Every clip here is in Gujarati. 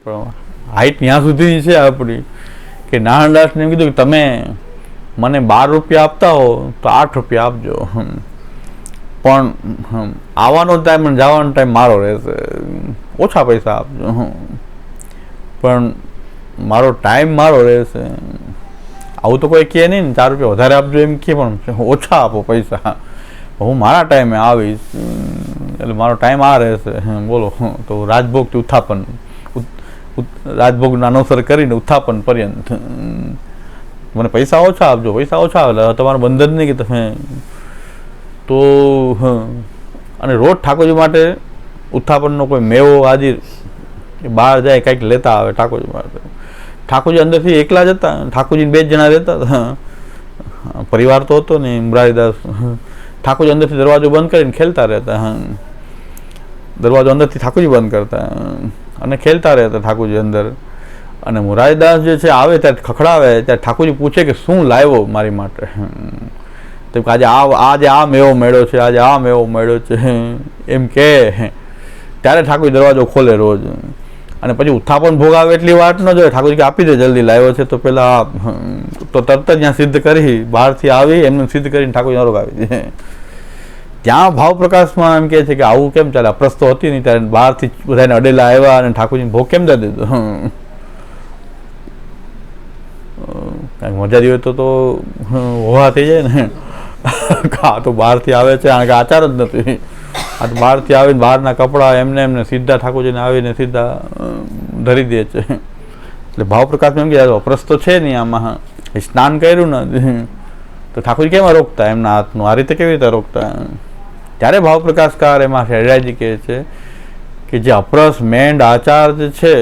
પણ હાઈટ ત્યાં સુધી છે આપણી કે નાનદાસને એમ કીધું કે તમે મને 12 રૂપિયા આપતા હો તો 8 રૂપિયા આપજો, પણ આવવાનો ટાઈમ અને જવાનો ટાઈમ મારો રહેશે, ઓછા પૈસા આપજો, પણ મારો ટાઈમ મારો રહેશે. આવું તો કોઈ કહે નહીં ને 4 રૂપિયા વધારે આપજો એમ કહે, પણ ઓછા આપો પૈસા, હું મારા ટાઈમે આવીશ એટલે મારો ટાઈમ આ રહેશે. બોલો, તો રાજભોગથી ઉત્થાપન, રાજભોગનો અનુસર કરીને ઉત્થાપન પર્યંત મને પૈસા ઓછા આપજો, પૈસા ઓછા આવે તમારું બંધન નહીં કે તમે તો. અને રોજ ઠાકોરજી માટે ઉત્થાપનનો કોઈ મેવો હાજર બહાર જાય કંઈક લેતા આવે ઠાકોરજી માટે. ઠાકોરજી અંદરથી એકલા જ હતા, ઠાકોરજીને 2 જણા રહેતા હતા, પરિવાર તો હતો ને. મુરારીદાસ ઠાકોરજી અંદરથી દરવાજો બંધ કરીને ખેલતા રહેતા, દરવાજો અંદરથી ઠાકોરજી બંધ કરતા અને ખેલતા રહેતા ઠાકોરજી અંદર. અને મુરારીદાસ જે છે આવે ત્યારે ખખડાવે ત્યારે ઠાકોરજી પૂછે કે શું લાવ્યો મારી માટે, તો આજે આ મેવો મેળ્યો છે, આજે આ મેવો મેળ્યો છે એમ કે ત્યારે ઠાકોરજી દરવાજો ખોલે રોજ. અને પછી ઉત્થાપન ભોગ આવે એટલી વાત ન જોઈએ, ઠાકોરજી કે આપી દે જલ્દી લાવ્યો છે તો પેલા તો તરત જ ત્યાં સિદ્ધ કરી બહારથી આવી એમને સિદ્ધ કરીને ઠાકોરજી નરોગ આવી દે. ત્યાં ભાવ પ્રકાશમાં એમ કહે છે કે આવું કેમ ચાલે, અપ્રસ્તો હતી નહીં ત્યારે બહારથી બધાને અડેલા આવ્યા અને ઠાકોરજીને ભોગ કેમ દઈ દીધો. કાંઈક મજા હોય તો હોવા થઈ જાય ને. આ તો બહારથી આવે છે, કારણ કે આચાર જ નથી. આ તો બહારથી આવીને બહારના કપડાં એમને સીધા ઠાકોરજીને આવીને સીધા ધરી દે છે. એટલે ભાવ પ્રકાશમાં એમ કે અપ્રસ્તો છે નહીં, આમાં સ્નાન કર્યું ને તો ઠાકોરજી કેમ રોકતા એમના હાથનું, આ રીતે કેવી રીતે રોકતા. ત્યારે ભાવ પ્રકાશકાર એમાં શહેરાજી કહે છે કે જે અપરસ મેંડ આચાર જે છે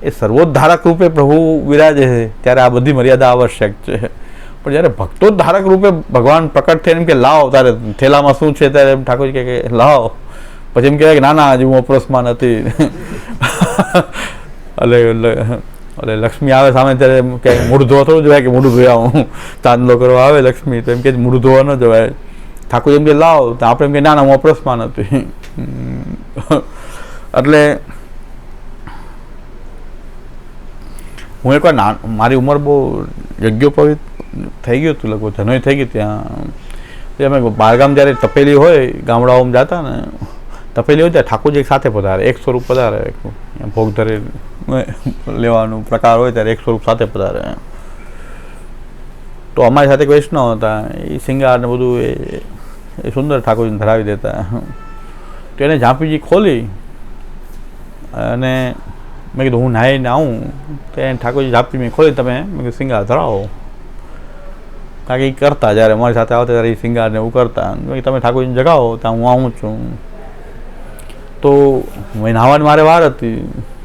એ સર્વોદ્ધારક રૂપે પ્રભુ વિરાજે છે ત્યારે આ બધી મર્યાદા આવશ્યક છે. પણ જ્યારે ભક્તોદ્ધારક રૂપે ભગવાન પ્રકટ થઈને એમ કે લાવો તારે થેલામાં શું છે, ત્યારે એમ ઠાકોરજી કહે કે લાવો, પછી એમ કહેવાય કે ના ના હજી હું અપરસમાં નથી. એટલે લક્ષ્મી આવે સામે ત્યારે એમ કે મૂળ ધોવા થોડું જવાય કે મૂળ ધોયા હું ચાંદલો કરવા આવે લક્ષ્મી, તો એમ કે મૂળ ધોવા ન જવાય. ઠાકોરજી એમ કે લાવો, તો આપણે એમ કે ના ના હું અપરસમાં નથી. એટલે હું એકવાર મારી ઉંમર બહુ યજ્ઞોપવિત થઈ ગયું હતું, લગભગ જનોઈ થઈ ગઈ. ત્યાં અમે બહારગામ જ્યારે તપેલી હોય ગામડાઓમાં જતા ને, તપેલી હોય ત્યારે ઠાકોરજી એક સાથે પધારે, 1 સ્વરૂપ પધારે, ભોગ ધરે લેવાનું પ્રકાર હોય ત્યારે 1 સ્વરૂપ સાથે પધારે. તો અમારી સાથે વૈષ્ણવ હતા, એ શિંગાર ને બધું એ સુંદર ઠાકોરજીને ધરાવી દેતા. તો એને ઝાંપીજી ખોલી અને મેં કીધું હું નાહીને આવું, તો એને ઠાકોરજી ઝાંપી મેં ખોલી, તમે મેં કીધું શિંગાર ધરાવો, કારણ કે એ કરતા જ્યારે અમારી સાથે આવતા ત્યારે એ શિંગારને એવું કરતા. મેં તમે ઠાકોરજીને જગાવો ત્યાં હું આવું છું. તો મેં નાહવાની મારે વાર હતી,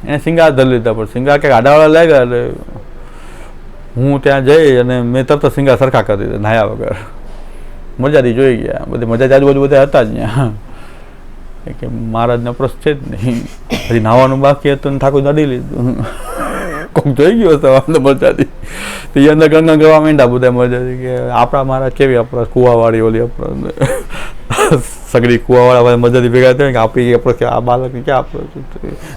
એને શિંગાર ધરી લીધા, પણ શિંગાર કંઈક આડાવાળા લાગ્યા એટલે હું ત્યાં જઈ અને મેં તરત શિંગાર સરખા કરી દીધા નાહ્યા વગર. મજાથી જોઈ ગયા, બધી મજાથી આજુબાજુ બધા હતા જ ત્યાં કે મહારાજને પ્રશ્ન છે જ નહીં, હજી નાહવાનું બાકી હતું ને ઠાકોર નડી લીધું. કોઈક જોઈ ગયો હતો મજાથી, તો એ અંદર ગંગા કરવા માંડ્યા બધા મજાથી કે આપણા મહારાજ કેવી અપરાધ, કુવાવાળી ઓલી અપરાધ સગડી કુવાવાળા મજાથી ભેગા થયા કે આપણી અપરાધ, આ બાળકને ક્યાં અપરાધ,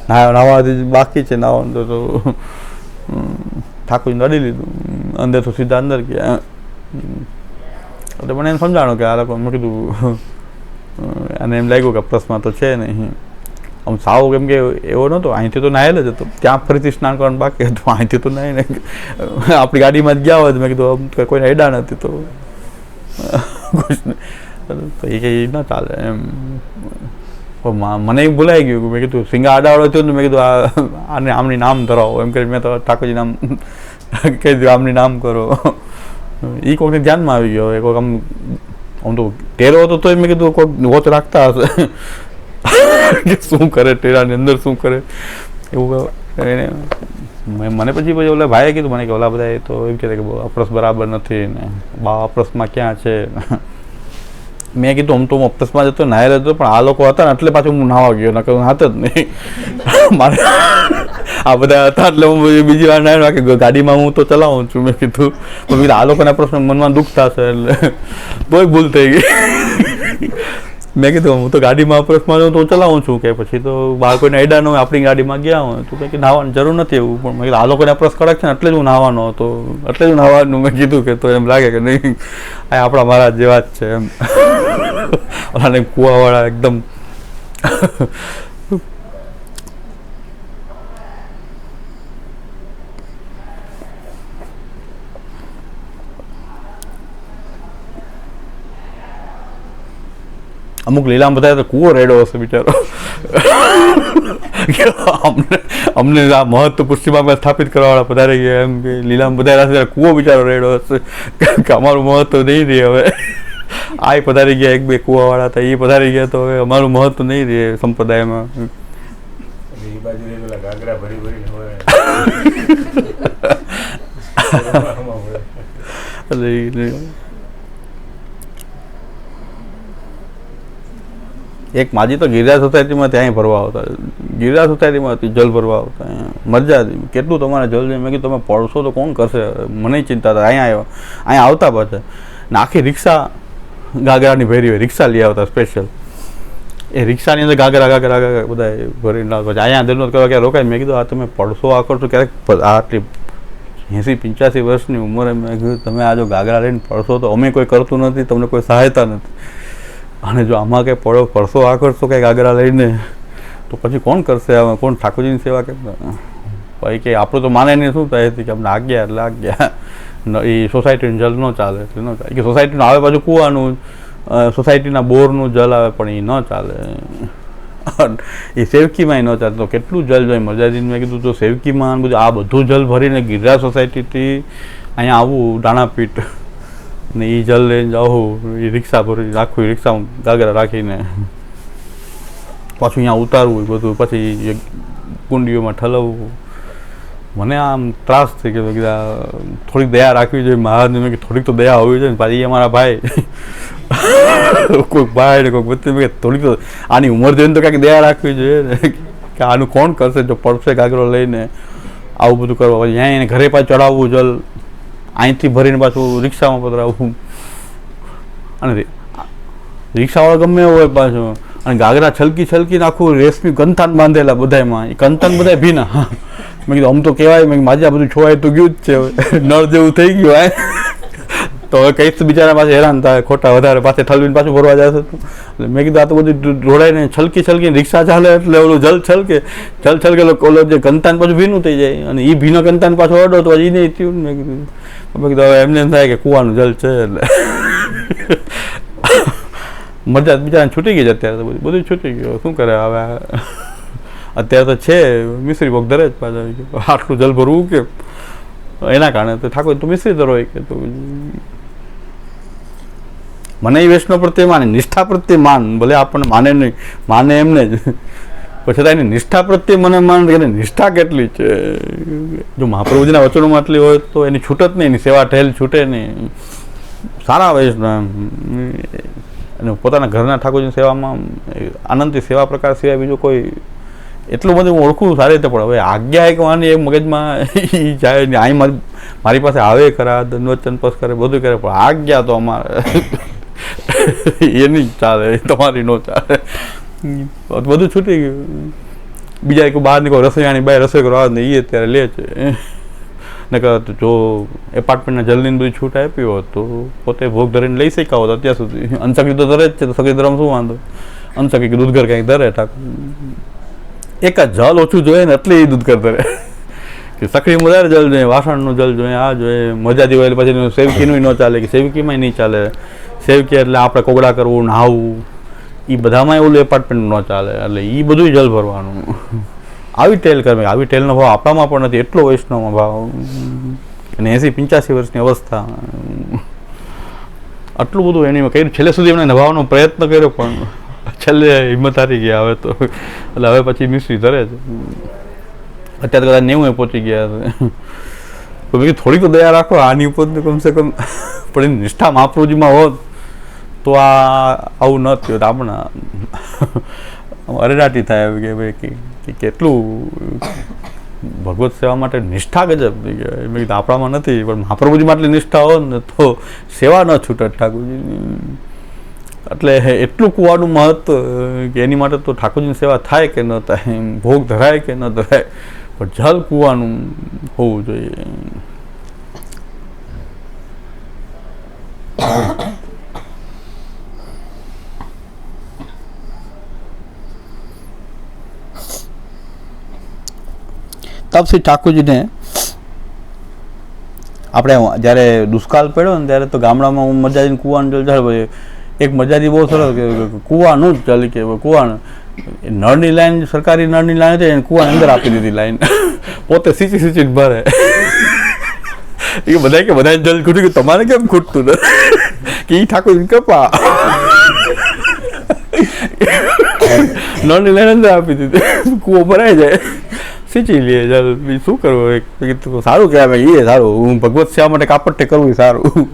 નાહવાથી બાકી છે નાહવાનું, તો ઠાકોરજી નડી લીધું અંદર, તો સીધા અંદર ગયા. એટલે મને એમ સમજાણું કે આ લોકો, મેં કીધું અને એમ લાગ્યું કે પ્રશ્ન તો છે નહીં. આમ સાવ કેમ કે એવો નહોતો, અહીંથી તો નાહેલ જ હતો, ત્યાં ફરીથી સ્નાન કરવાનું બાકી હતું, અહીંથી તો નહીં ને આપણી ગાડીમાં જ ગયા હોય. મેં કીધું કોઈને એડા નથી તો એ કંઈ ન ચાલે એમ. મને એવું ભૂલાઈ ગયું, મેં કીધું સિંગા આડાવાળો થયો ને, મેં કીધું આને આમની નામ ધરાવો એમ કરી મેં તો ઠાકોરજી નામ કહી દીધું, આમની નામ કરો. એ કોઈકને ધ્યાનમાં આવી ગયો, કોઈક આમ તો ટેરો હતો તો મેં કીધું કોઈક વોચ રાખતા હશે કે શું કરે ટેરાની અંદર શું કરે એવું. એને મને પછી ઓલા ભાઈએ કીધું મને કે ઓલા બધા તો એમ કહેતા કે અપરસ બરાબર નથી ને બા અપરસમાં ક્યાં છે. મેં કીધું આમ તો હું અપરસમાં જતો નાહેલો હતો, પણ આ લોકો હતા ને એટલે પાછું હું નાહવા ગયો, નકર હું હાથ જ નહીં. મારે આ બધા હતા એટલે હું બીજી વાર નાહ્યો, કે ગાડીમાં હું તો ચલાવું છું. મેં કીધું આ લોકોના પ્રશ્ન મનમાં દુઃખ થશે એટલે તોય ભૂલ થઈ ગઈ. મેં કીધું હું તો ગાડીમાં અપ્રોચમાં જાઉં તો ચલાવું છું કે પછી તો બહાર કોઈને આઈડા ન હોય આપણી ગાડીમાં ગયા હોય તો કંઈક નાહવાની જરૂર નથી એવું, પણ મેં કીધું આ લોકોને અપ્રોચ કડક છે ને એટલે જ હું નાહવાનો હતો, એટલે જ નાહવાનું મેં કીધું કે તો એમ લાગે કે નહીં આ આપણા મારા જેવા જ છે એમ. ઓલાને કુવાવાળા એકદમ અમુક લીલામાં બધા તો કૂવો રેડો હશે બિચારો. અમને આ મહત્વ પશ્ચિમામાં સ્થાપિત કરવાવાળા પધારી ગયા એમ કે લીલામાં બધા ત્યારે કૂવો બિચારો રેડો હશે કે અમારું મહત્વ નહીં રહે હવે. આ પધારી ગયા એક બે કૂવાવાળા હતા એ પધારી ગયા તો હવે અમારું મહત્વ નહીં રહે સંપ્રદાયમાં. એક માજી તો ગિરિરાજ સોસાયટીમાં ત્યાં ભરવા આવતા, ગિરિરાજ સોસાયટીમાં જલ ભરવા આવતા, મજા હતી. કેટલું તમારે જલ જોઈએ, મેં કીધું તમે પડશો તો કોણ કરશે, મને ચિંતા હતા. અહીંયા આવતા પાછા ને આખી રિક્ષા ગાગરાની ભરી હોય, રિક્ષા લઈ આવતા સ્પેશિયલ. એ રિક્ષાની અંદર ગાગરા બધા ભરીને લાવતા. પછી અહીંયા દિલનો કરવા ક્યાં રોકાય. મેં કીધું આ તમે પડશો આ કરશો ક્યારેક આટલી 80-85 વર્ષની ઉંમરે મેં કીધું તમે આ જો ગાગરા લઈને પડશો તો અમે કોઈ કરતું નથી, તમને કોઈ સહાયતા નથી, અને જો આમાં કંઈ પડશો આ કરશો કંઈક આગળ લઈને તો પછી કોણ કરશે, આમાં કોણ ઠાકોરજીની સેવા કે ભાઈ કે આપણું તો માને નહીં. શું થાય કે અમને આજ્ઞા એટલે આજ્ઞા, એ સોસાયટીનું જલ ન ચાલે એટલે ન ચાલે. કે સોસાયટીનું આવે પાછું કૂવાનું, સોસાયટીના બોરનું જલ આવે પણ એ ન ચાલે, એ સેવકીમાં ન ચાલે. તો કેટલું જલ જોઈએ મરજાદીને. મેં કીધું તો સેવકીમાં બધું આ બધું જલ ભરીને ગિરિરાજ સોસાયટીથી અહીંયા આવું દાણાપીઠ ને એ જલ લઈને જાઉં, એ રિક્ષા ભરી આખું રિક્ષા ગાગરા રાખીને પાછું અહીંયા ઉતારવું બધું, પછી કુંડીઓમાં ઠલવવું. મને આમ ત્રાસ થઈ ગયો. કીધા થોડીક દયા રાખવી જોઈએ મહારાજને. મેં થોડીક તો દયા હોવી જોઈએ ને. પાછી એ અમારા ભાઈ કોઈક ભાઈ ને કોઈક વચ્ચે મેં થોડીક તો આની ઉંમર જોઈને તો કાંઈક દયા રાખવી જોઈએ ને કે આનું કોણ કરશે જો પડશે ગાગરો લઈને આવું બધું કરવા. પછી અહીંયા એને ઘરે પાછું ચડાવવું જલ, અહીંથી ભરીને પાછું રિક્ષામાં પધરાવવું, અને રિક્ષાવાળા ગમે એવું હોય પાછું. અને ગાગરા છલકીને આખું રેશમી કંથાન બાંધેલા બધામાં, એ કંથાન બધા ભીના. મેં કીધું આમ તો કહેવાય, મેં માજા બધું છોવાય તો ગયું જ છે, નળ જેવું થઈ ગયું આ તો હવે કંઈક તો બિચારા પાસે હેરાન થાય ખોટા વધારે, પાસે ઠલવીને પાછું ભરવા જશે. એટલે મેં કીધું આ તો બધું ઢોળાઈને છલકીને રિક્ષા ચાલે એટલે ઓલું જલ છલકે ઓલો જે કંતાન પાછું ભીનું થઈ જાય, અને એ ભીનો કંતાન પાછો અડો તો એ નહીં થયું. મેં કીધું હવે એમને એમ થાય કે કૂવાનું જલ છે એટલે મજા બિચારાને છૂટી ગઈ છે. અત્યારે તો બધું છૂટી ગયું, શું કરે હવે. અત્યારે તો છે મિશ્રી ભોગ ધરે જ પાછા, આટલું જલ ભરવું કે એના કારણે તો ઠાકોર તો મિશ્રી ધરો હોય કે. તો મને એ વૈષ્ણવ પ્રત્યે માને, નિષ્ઠા પ્રત્યે માન, ભલે આપણને માને નહીં, માને એમને જ, પછી એની નિષ્ઠા પ્રત્યે મને માન કે નિષ્ઠા કેટલી છે. જો મહાપ્રભુજીના વચનોમાં આટલી હોય તો એની છૂટ જ નહીં, એની સેવા ઠહેલ છૂટે નહીં. સારા વૈષ્ણવ અને પોતાના ઘરના ઠાકોરજીની સેવામાં આનંદથી સેવા પ્રકાર સિવાય બીજું કોઈ એટલું બધું ઓળખું સારી રીતે. પણ હવે આજ્ઞા એક વાની એ મગજમાં જાય ને, અહીં મારી પાસે આવે ખરા, દંડવચન પસ કરે, બધું કરે, પણ આજ્ઞા તો અમારે એની ચાલે, તમારી નો ચાલે, બધું છૂટી ગયું. બીજા એક બહાર નીકળો રસોઈયાની બહાર રસોઈ કરવા ને એ અત્યારે લે છે. નકર જો એપાર્ટમેન્ટના જલ્દીને બધી છૂટ આપી હોત તો પોતે ભોગ ધરીને લઈ શક્યા હોત. અત્યાર સુધી અંશકી તો ધરે જ છે, તો સગી ધરમ શું વાંધો. અંશકી કે દૂધઘર કંઈક ધરે ઠાકોર, એક જ જલ ઓછું જોઈએ ને એટલે એ દૂધઘર ધરે કે સખડી વધારે જલ જોઈએ, વાસણનું જલ જોઈએ, આ જોઈએ. મજાજી હોય પછી સેવકીનું ન ચાલે, કે સેવકીમાં નહીં ચાલે. સેવકી એટલે આપણે કોગળા કરવું, નહાવું, એ બધામાં ઓલું એપાર્ટમેન્ટ ન ચાલે, એટલે એ બધું જલ ભરવાનું. આવી ટેલ કરે, આવી ટેલનો ભાવ આપણામાં પણ નથી, એટલો વૈષ્ણવમાં ભાવ. અને 80-85 વર્ષની અવસ્થા, આટલું બધું એની કર્યું. છેલ્લે સુધી એમને નભાવવાનો પ્રયત્ન કર્યો પણ છેલ્લે હિંમત હારી ગયા હવે તો. એટલે હવે પછી મિશ્રી ધરે છે. અત્યારે કદાચ 90 પહોંચી ગયા છે. તો મેં થોડીક તો દયા રાખો આની ઉપર કમસે કમ. પણ એની નિષ્ઠા મહાપ્રભુજીમાં હોત તો આવું ન થયું. તો આપણા અરેરાટી થાય કે ભાઈ કે કેટલું ભગવત સેવા માટે નિષ્ઠા ગજબ થઈ ગયા. મેં કીધું આપણામાં નથી, પણ મહાપ્રભુજી માટે નિષ્ઠા હોય ને તો સેવા ન છૂટે ઠાકોરજીની. એટલે એટલું કૂવાનું મહત્વ કે એની માટે તો ઠાકોરજીની સેવા થાય કે ન થાય, ભોગ ધરાય કે ન ધરાય, પણ જલ કૂવાનું હોવું જોઈએ. તપસી ઠાકોરજીને આપણે જ્યારે દુષ્કાળ પડ્યો ને ત્યારે તો ગામડામાં મજાજીને કૂવાનું જલ ચાલે. એક મજાજી બહુ સરસ કે કૂવાનું જ જલ કે કૂવાનું નળની લાઈન, સરકારી નળની લાઈન હતી એને કૂવાની અંદર આપી દીધી લાઈન, પોતે સીંચી સીંચી ભરે. એ બધા કે બધા જલ ખૂટ્યું કે તમારે કેમ ખૂટતું ને કે એ ઠાકોરજી કૃપા, નળની લાઈન અંદર આપી દીધી, કૂવો ભરાઈ જાય, સિંચી લે જલ. શું કરવું, સારું કહેવાય એ સારું, હું ભગવત સેવા માટે કાપડ કરવું સારું.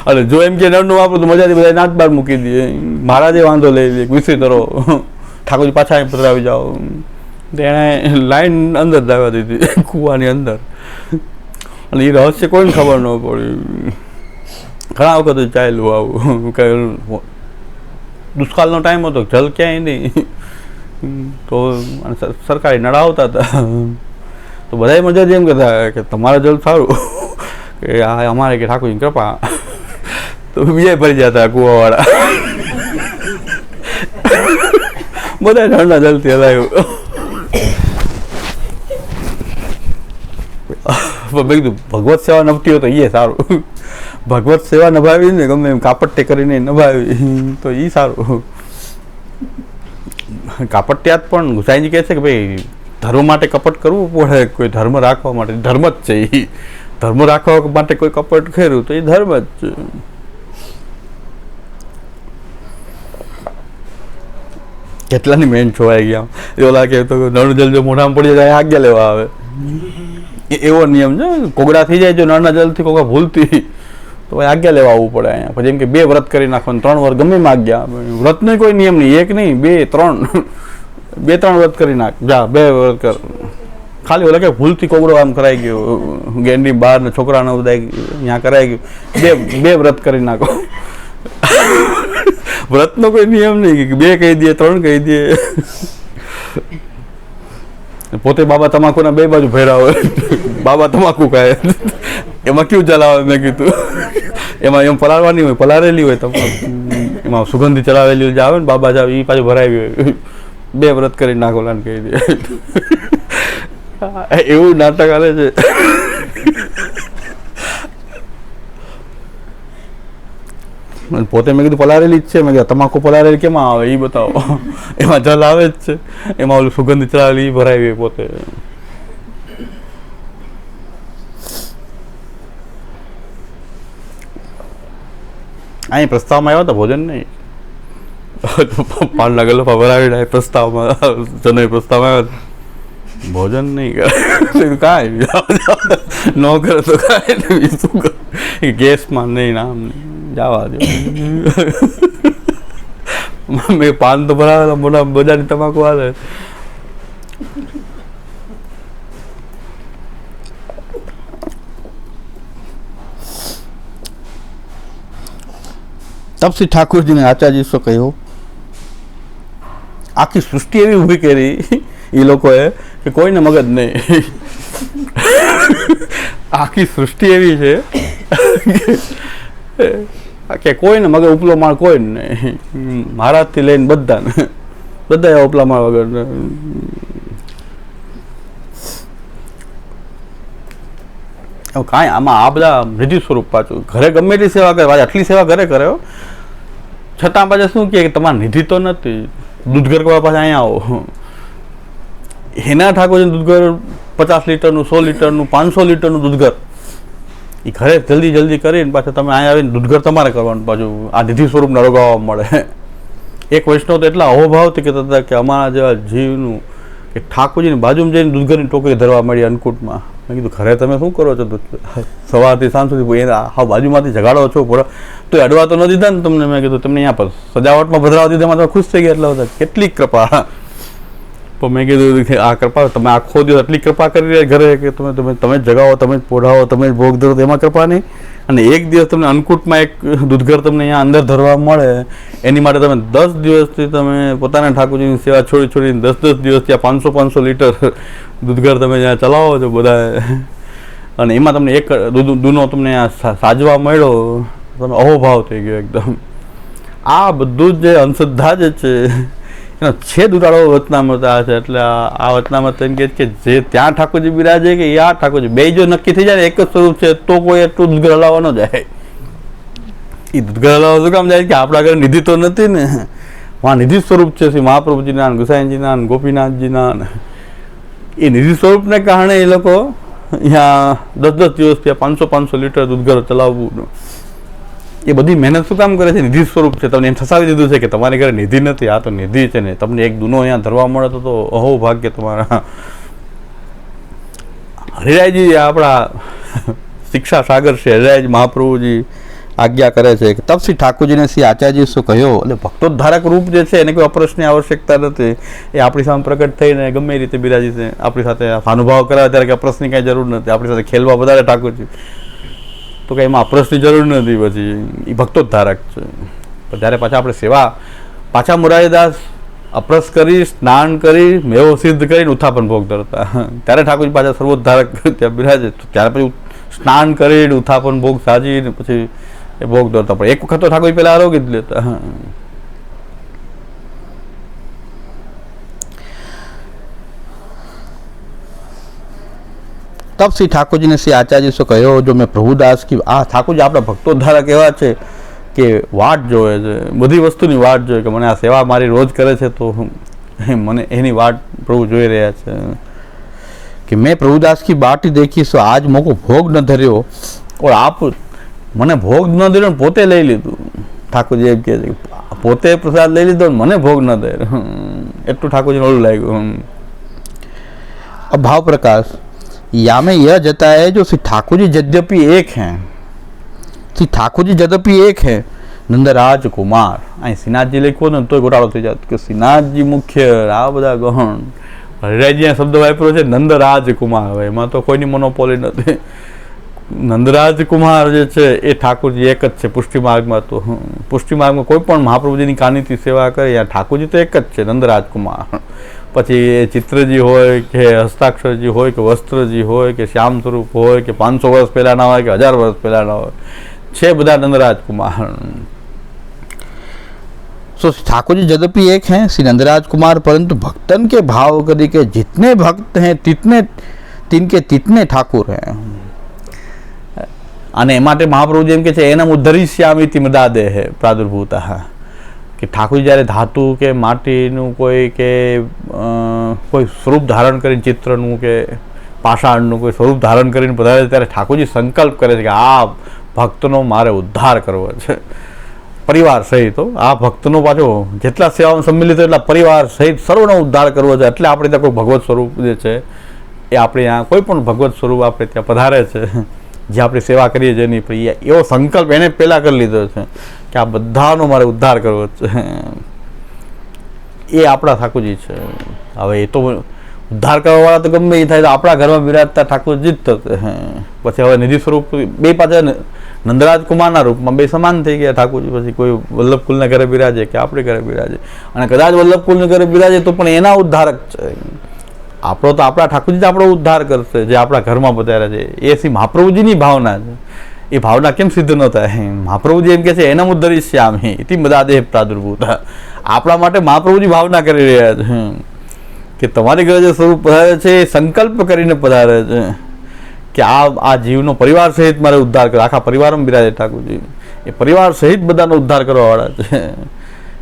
અને જો એમ કે નળનું વાપરું તો મજાથી બધા નાચ બાર મૂકી દે, મહારાજે વાંધો લઈ લે, વિસરી તરો ઠાકોરજી પાછા પધરાવી જાઓ. એણે લાઈન અંદર દાવા દીધી કૂવાની અંદર, અને એ રહસ્ય કોઈને ખબર ન પડી. ઘણા વખત ચાલ્યું આવું કે દુષ્કાળનો ટાઈમ હતો, જલ ક્યાંય નહીં, તો સરકારી નળ આવતા હતા તો બધા મજા એમ કહેતા કે તમારા જલ સારું કે આ અમારે કે ઠાકોરજીની કૃપા, તો બીજા ભરી જતા કૂવાવાળા બધા નળના જલથી હલાયું. મેં કીધું ભગવત સેવા નભતી હોય તો એ સારું, ભગવત સેવા નભાવી ને ગમે એમ કાપટ્ટે કરીને નભાવી તો એ સારું. કાપટ્યાત પણ ગુસાઈજી કહે છે કે ભાઈ ધર્મ માટે કપટ કરવું પડે, કોઈ ધર્મ રાખવા માટે, ધર્મ જ છે એ, ધર્મ રાખવા માટે કોઈ કપટ કર્યું તો એ ધર્મ જ છે. કેટલાની મેન છોવાઈ ગયા, એવો લાગે તો નળ જલ જો મોઢામાં પડી જાય આજ્ઞા લેવા આવે, એવો નિયમ છે. કોગળા થઈ જાય જો નળના જલથી કોગા ભૂલતી તો ભાઈ આજ્ઞા લેવા આવવું પડે અહીંયા. પછી એમ કે 2 વ્રત કરી નાખવાનું, 3 વાર ગમે એમ આજ્ઞા, વ્રતનો કોઈ નિયમ નહીં, 1 નહીં 2 3 2-3 વ્રત કરી નાખ, જા 2 વ્રત કર. ખાલી ઓલા કે ભૂલથી કોગળો આમ કરાઈ ગયો, ગેંડી બહાર ને છોકરાને બધા અહીંયા કરાઈ ગયું, 2 વ્રત કરી નાખો. વ્રતનો કોઈ નિયમ નહીં કે 2 કહી દે 3 કહી દે. પોતે બાબા તમાકુના 2 બાજુ ભેરા હોય, બાબા તમાકુ ખાય, એમાં કેવું ચલાવે? મેં કીધું એમાં એમ પલાળવાની હોય, પલાળેલી હોય તમાકુ, એમાં સુગંધી ચલાવેલી જે આવે ને બાબા જાવ એ પાછું ભરાવી હોય, 2 વ્રત કરી નાખો લાને કહી દે. એવું નાટક હાલે છે. પોતે મેં કીધું પલાળેલી જ છે, મેં કીધું તમાકુ પલાળેલી કેમાં આવે એ બતાવો. એમાં જલ આવે જ છે, એમાં ઓલું સુગંધી ચલાવેલી એ ભરાવી પોતે. અહીં પ્રસ્તાવમાં આવ્યા હતા ભોજન નહીં, પાનના ગલ્ફા ભરાવી પ્રસ્તાવમાં, જનોઈ પ્રસ્તાવમાં આવ્યા ભોજન નહીં કરે, કાંઈ ન કરે તો કાંઈ શું કરે, ગેસમાં નહીં નામ જવા દો. મેં પાન તો ભરાવેલા મોટા બજારની તમાકુ હાલે. તપસી ઠાકોરજીને આચાર્ય શું કહ્યું, આખી સૃષ્ટિ એવી ઊભી કરી એ લોકોએ કે કોઈને મગજ નહીં. આખી સૃષ્ટિ એવી છે કે કોઈને મગજ, ઉપલો માળ કોઈ નહીં, મહારાજથી લઈને બધા ઉપલા માળ વગર. કાંઈ આમાં આ બધા નિધિ સ્વરૂપ પાછું ઘરે ગમે એટલી સેવા કરે, આટલી સેવા ઘરે કરે છતાં પાછા શું કહે કે તમારે નિધિ તો નથી, દૂધઘર કરવા પાછા અહીંયા આવો. એના ઠાકોરજીનું દૂધઘર 50 લીટરનું, 100 લીટરનું, 500 લીટરનું દૂધઘર એ ઘરે જલ્દી કરીને પાછા તમે અહીંયા આવીને દૂધઘર તમારે કરવાનું, પાછું આ નિધિ સ્વરૂપને રોગાવવા મળે. એક વૈષ્ણવ તો એટલા અહોભાવથી કહેતા હતા કે અમારા જેવા જીવનું કે ઠાકોરજીની બાજુમાં જઈને દૂધઘરની ટોકરી ધરવા મળી અન્નકૂટમાં. મેં કીધું ઘરે તમે શું કરો છો? સવારથી સાંજ સુધી હા બાજુમાંથી જગાડો છો, તો અડવા તો ન દીધા ને તમને. મેં કીધું તમને અહીંયા પર સજાવટમાં ભદ્રાવા દીધા, તમે ખુશ થઈ ગયા. એટલા બધા કેટલી કૃપા. પણ મેં કીધું કે આ કૃપા તમે આખો દિવસ એટલી કૃપા કરી રહ્યા ઘરે કે તમે જ જગાવો, તમે જ પોઢાવો, તમે જ ભોગ ધરો, એમાં કૃપા નહીં. અને એક દિવસ તમને અન્નકૂટમાં એક દૂધઘર તમને અહીંયા અંદર ધરવા મળે, એની માટે તમે 10 દિવસથી તમે પોતાના ઠાકોરજીની સેવા છોડીને 10 દિવસ ત્યાં 500 લીટર દૂધઘર તમે ત્યાં ચલાવો છો બધા, અને એમાં તમને એક દૂધનો તમને સાજવા મળ્યો, તમે અહોભાવ થઈ ગયો એકદમ. આ બધું જ જે અંધશ્રદ્ધા જ છે એનો છેદ ઉતારો વચનામૃત આ છે. એટલે આ વચનામૃત એમ કહે છે કે જે ત્યાં ઠાકોરજી બિરાજે કે આ ઠાકોરજી બે જો નક્કી થઈ જાય એક જ સ્વરૂપ છે, તો કોઈ એટલું દૂધઘર હલાવવા ન જાય. એ દૂધઘર હલાવવા શું કામ જાય કે આપણા ઘરે નિધિ તો નથી ને, વहाँ નિધિ સ્વરૂપ છે શ્રી મહાપ્રભુજીના, ગુસાઈજીના, ગોપીનાથજીના. એ નિધિ સ્વરૂપને કારણે એ લોકો અહીંયા 10 દિવસ ત્યાં 500 લીટર દૂધઘર ચલાવવું, એ બધી મહેનત શું કામ કરે છે? નિધિ સ્વરૂપ છે. તમને એમ ફસાવી દીધું છે કે તમારી ઘરે નિધિ નથી, આ તો નિધિ છે ને. તમને એક દૂનો અહીંયા ધરવા મળે તો અહો ભાગ્ય તમારા. હરિરાયજી આપણા શિક્ષા સાગર છે, હરિરાયજી મહાપ્રભુજી આજ્ઞા કરે છે કે તબ શ્રી ઠાકોરજીને શ્રી આચાર્યજી શું કહ્યો. એટલે ભક્તોદ્ધારક રૂપ જે છે એને કોઈ અપ્રશ્નની આવશ્યકતા નથી. એ આપણી સામે પ્રગટ થઈને ગમે એ રીતે બિરાજી છે, આપણી સાથે અનુભવ કરાવે ત્યારે કે અપ્રશ્નની કાંઈ જરૂર નથી. આપણી સાથે ખેલવા વધારે ઠાકોરજી, તો કંઈ એમાં અપ્રશ્નની જરૂર નથી. પછી એ ભક્તોદ્ધારક છે. પણ જ્યારે પાછા આપણે સેવા પાછા મોરારીદાસ અપ્રસ કરી, સ્નાન કરી, મેવો સિદ્ધ કરીને ઉત્થાપન ભોગ ધરતા, ત્યારે ઠાકોરજી પાછા સર્વોદ્ધારક ત્યાં બિરાજે. ત્યારે પછી સ્નાન કરીને ઉત્થાપન ભોગ સાજીને પછી એ ભોગ ધરતા. પણ એક વખત તો ઠાકોરજી પહેલાં આરોગી જ લેતા. तब श्री ठाकुर जी ने श्री आचार्य से कहो जो मैं प्रभुदास की आ ठाकुर जी આપણા ભક્તોદ્ધારક એવા છે કે વાટ જોવે છે, બધી વસ્તુની વાટ જોવે કે મને આ સેવા મારી રોજ કરે છે તો મને એની વાટ પ્રભુ જોઈ રહ્યા છે. કે મેં પ્રભુદાસ की बाट ही देखी सो आज मोको भोग न धर्यो और आप મને ભોગ ન ધર્યો પોતે લઈ લીધું. ઠાકોરજી એમ કહે છે પોતે પ્રસાદ લઈ લીધો મને ભોગ ન ધર્યો, એટલું ઠાકોરજીને ઓલું લાગ્યું. अब भाव प्रकाश या में यह जता है जो श्री ठाकुर जी यद्यपि एक हैं, श्री ठाकुर जी यद्यपि एक है नंदराज कुमार. અહીં શ્રીનાથજી લખ્યો ને તો ગોટાળો થઈ જાય કે શ્રીનાથજી મુખ્ય, આ બધા ગહન. હરિરાયજી શબ્દ વાપર્યો છે નંદરાજ કુમાર. હવે એમાં તો કોઈની મોનોપોલી નથી. નંદરાજ કુમાર જે છે એ ઠાકોરજી એક જ છે પુષ્ટિ માર્ગમાં. તો પુષ્ટિ માર્ગમાં કોઈ પણ મહાપ્રભુજીની કાનીથી સેવા કરે યા ઠાકોરજી તો એક જ છે નંદરાજ કુમાર. પછી એ ચિત્રજી હોય કે હસ્તાક્ષરજી હોય કે વસ્ત્રજી હોય કે શ્યામ સ્વરૂપ હોય કે 500 વર્ષ પહેલાંના હોય કે 1000 વર્ષ પહેલાંના હોય, છે બધા નંદરાજ કુમાર. सो ठाकुर जी यद्यपि एक हैं श्री नंदराज कुमार, परंतु भक्तन के भाव करी के जितने भक्त हैं तिनके तितने ठाकुर हैं. અને એ માટે મહાપ્રભુજી એમ કે છે એના ઉદ્ધરિષ્યામિતિ મદાદે હે પ્રાદુર્ભૂત. કે ઠાકોરજી જ્યારે ધાતુ કે માટીનું કોઈ સ્વરૂપ ધારણ કરીને, ચિત્રનું કે પાષાણનું કોઈ સ્વરૂપ ધારણ કરીને પધારે ત્યારે ઠાકોરજી સંકલ્પ કરે છે કે આ ભક્તનો મારે ઉદ્ધાર કરવો છે પરિવાર સહિત. આ ભક્તનો પાછો જેટલા સેવામાં સંમિલિત એટલા પરિવાર સહિત સર્વનો ઉદ્ધાર કરવો છે. એટલે આપણે ત્યાં કોઈ ભગવત સ્વરૂપ જે છે એ આપણે ત્યાં કોઈ પણ ભગવત સ્વરૂપ આપણે ત્યાં પધારે છે, જે આપણે સેવા કરીએ છીએ એની એવો સંકલ્પ એને પહેલાં કરી લીધો છે કે આ બધાનો મારે ઉદ્ધાર કરવો છે. એ આપણા ઠાકોરજી છે. હવે એ તો ઉદ્ધાર કરવાવાળા તો ગમે એ થાય તો આપણા ઘરમાં બિરાજતા ઠાકોરજી જ થશે. પછી હવે નિધિ સ્વરૂપ બે પાછા નંદરાજ કુમારના રૂપમાં બે સમાન થઈ ગયા ઠાકોરજી. પછી કોઈ વલ્લભકુલના ઘરે બિરાજે કે આપણે ઘરે બિરાજે, અને કદાચ વલ્લભકુલના ઘરે બિરાજે તો પણ એના ઉદ્ધારક છે. આપણો તો આપણા ઠાકોરજી જ આપણો ઉદ્ધાર કરશે જે આપણા ઘરમાં પધાર્યા છે. એ શ્રી મહાપ્રભુજીની ભાવના છે. એ ભાવના કેમ સિદ્ધ ન થાય? મહાપ્રભુજી એમ કે છે એના ઉદ્ધરિષ્યામિ ઇતિ મદાદેહ પ્રાદુર્ભૂત. આપણા માટે મહાપ્રભુજી ભાવના કરી રહ્યા છે કે તમારી ઘરે જે સ્વરૂપ પધારે છે એ સંકલ્પ કરીને પધારે છે કે આ જીવનો પરિવાર સહિત મારે ઉદ્ધાર કરો. આખા પરિવારમાં બિરાજે ઠાકોરજી, એ પરિવાર સહિત બધાનો ઉદ્ધાર કરવાવાળા છે.